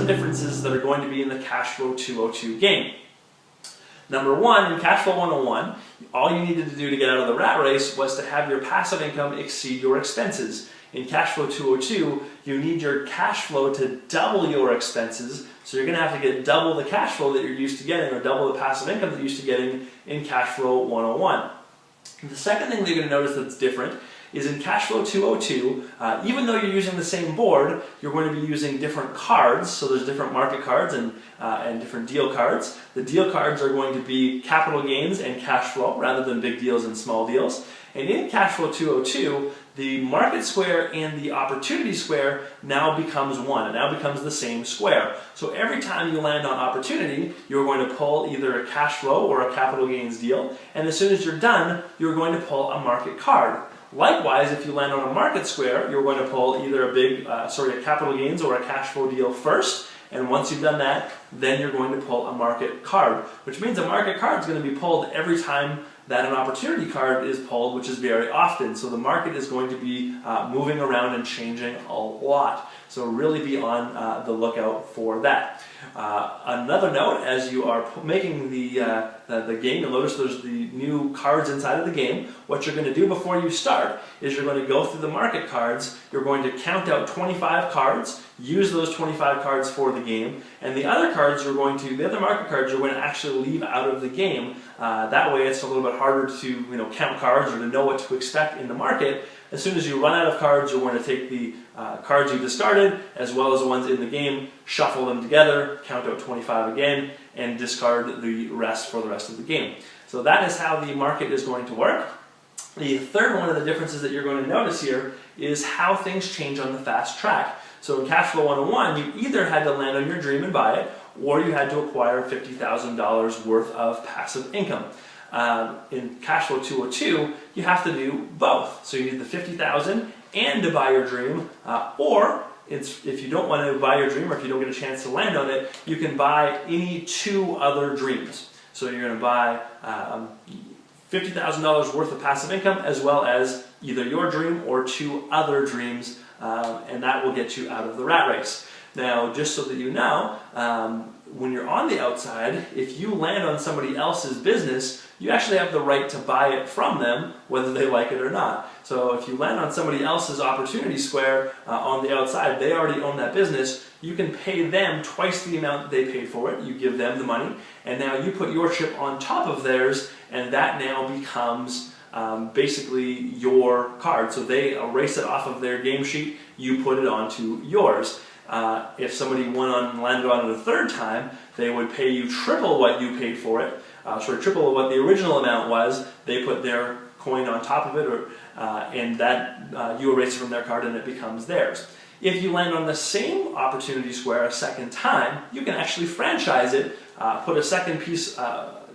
some differences that are going to be in the Cashflow 202 game. Number one, in Cashflow 101, all you needed to do to get out of the rat race was to have your passive income exceed your expenses. In Cashflow 202, you need your cash flow to double your expenses, so you're going to have to get double the cash flow that you're used to getting, or double the passive income that you're used to getting in Cashflow 101. The second thing that you're going to notice that's different is in Cashflow 202, even though you're using the same board, you're going to be using different cards. So there's different market cards and different deal cards. The deal cards are going to be capital gains and cash flow rather than big deals and small deals. And in Cashflow 202, the market square and the opportunity square now becomes one. It now becomes the same square. So every time you land on opportunity, you're going to pull either a cash flow or a capital gains deal. And as soon as you're done, you're going to pull a market card. Likewise, if you land on a market square, you're going to pull either a capital gains or a cash flow deal first. And once you've done that, then you're going to pull a market card, which means a market card is going to be pulled every time that an opportunity card is pulled, which is very often. So the market is going to be moving around and changing a lot. So really be on the lookout for that. Another note, as you are making the game, you'll notice there's the new cards inside of the game. What you're going to do before you start is you're going to go through the market cards. You're going to count out 25 cards, use those 25 cards for the game, and the other cards the other market cards you're going to actually leave out of the game. That way it's a little bit harder to count cards or to know what to expect in the market. As soon as you run out of cards, you're going to take the cards you discarded, as well as the ones in the game, shuffle them together, count out 25 again, and discard the rest for the rest of the game. So that is how the market is going to work. The third one of the differences that you're going to notice here is how things change on the fast track. So in Cashflow 101, you either had to land on your dream and buy it, or you had to acquire $50,000 worth of passive income. In Cashflow 202, you have to do both. So you need the $50,000 and to buy your dream, or if you don't want to buy your dream, or if you don't get a chance to land on it, you can buy any two other dreams. So you're going to buy $50,000 worth of passive income, as well as either your dream or two other dreams, and that will get you out of the rat race. Now, just so that you know, when you're on the outside, if you land on somebody else's business, you actually have the right to buy it from them, whether they like it or not. So if you land on somebody else's opportunity square on the outside, they already own that business, you can pay them twice the amount that they paid for it. You give them the money, and now you put your chip on top of theirs, and that now becomes basically your card. So they erase it off of their game sheet, you put it onto yours. If somebody landed on it a third time, they would pay you triple what you paid for it, triple of what the original amount was. They put their coin on top of it, and that you erase it from their card and it becomes theirs. If you land on the same opportunity square a second time, you can actually franchise it, put a second piece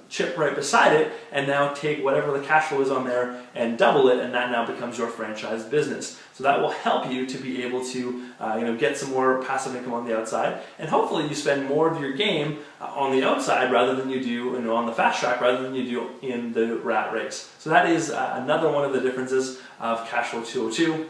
chip right beside it, and now take whatever the cash flow is on there and double it, and that now becomes your franchise business. So that will help you to be able to get some more passive income on the outside, and hopefully you spend more of your game on the outside rather than you do on the fast track rather than you do in the rat race. So that is another one of the differences of Cashflow 202.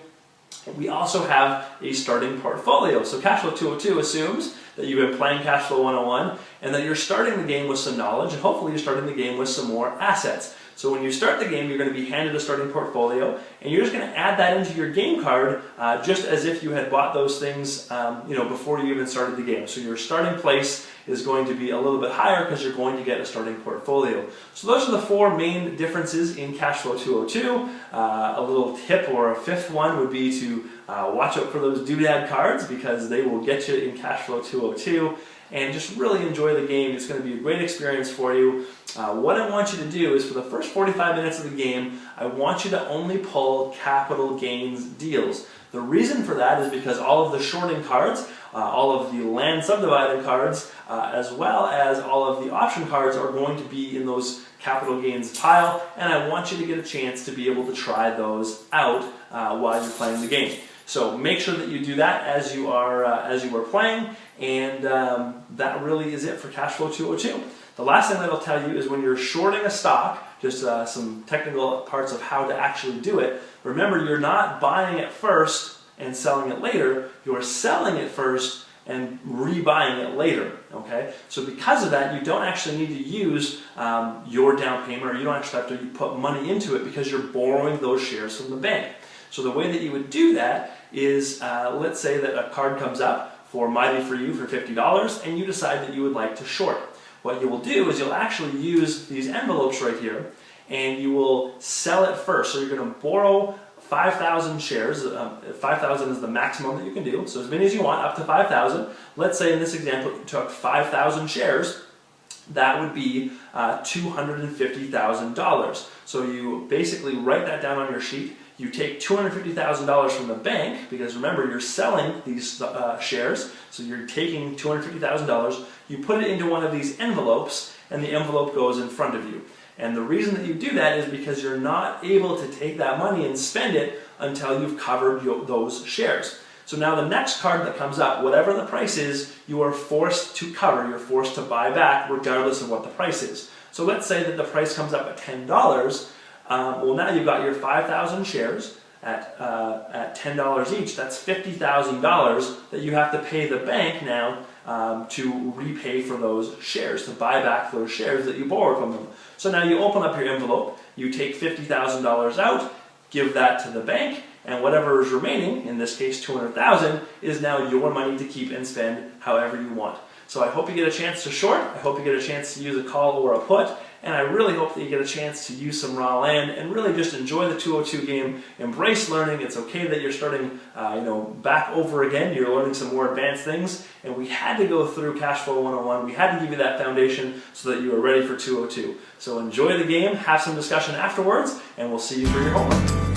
We also have a starting portfolio. So Cashflow 202 assumes that you've been playing Cashflow 101 and that you're starting the game with some knowledge, and hopefully you're starting the game with some more assets. So when you start the game, you're going to be handed a starting portfolio, and you're just going to add that into your game card just as if you had bought those things before you even started the game. So your starting place is going to be a little bit higher because you're going to get a starting portfolio. So those are the four main differences in Cashflow 202. A little tip or a fifth one would be to watch out for those doodad cards, because they will get you in Cashflow 202. And just really enjoy the game. It's going to be a great experience for you. What I want you to do is, for the first 45 minutes of the game, I want you to only pull capital gains deals. The reason for that is because all of the shorting cards, all of the land subdividing cards, as well as all of the option cards are going to be in those capital gains pile, and I want you to get a chance to be able to try those out while you're playing the game. So make sure that you do that as you are playing, and that really is it for Cashflow 202. The last thing that I'll tell you is, when you're shorting a stock, just some technical parts of how to actually do it. Remember, you're not buying it first and selling it later. You're selling it first and rebuying it later, okay? So because of that, you don't actually need to use your down payment, or you don't actually have to put money into it because you're borrowing those shares from the bank. So the way that you would do that is, let's say that a card comes up for Mighty for You for $50 and you decide that you would like to short. What you will do is you'll actually use these envelopes right here and you will sell it first. So you're going to borrow 5,000 shares. 5,000 is the maximum that you can do. So as many as you want, up to 5,000. Let's say in this example you took 5,000 shares. That would be $250,000. So you basically write that down on your sheet. You take $250,000 from the bank, because remember, you're selling these shares, so you're taking $250,000, you put it into one of these envelopes, and the envelope goes in front of you. And the reason that you do that is because you're not able to take that money and spend it until you've covered those shares. So now the next card that comes up, whatever the price is, you are forced to cover, you're forced to buy back regardless of what the price is. So let's say that the price comes up at $10, well, now you've got your 5,000 shares at $10 each. That's $50,000 that you have to pay the bank now to repay for those shares, to buy back those shares that you borrowed from them. So now you open up your envelope, you take $50,000 out, give that to the bank, and whatever is remaining, in this case $200,000, is now your money to keep and spend however you want. So I hope you get a chance to short, I hope you get a chance to use a call or a put, and I really hope that you get a chance to use some raw land and really just enjoy the 202 game. Embrace learning. It's okay that you're starting back over again. You're learning some more advanced things, and we had to go through Cashflow 101. We had to give you that foundation so that you are ready for 202. So enjoy the game, have some discussion afterwards, and we'll see you for your homework.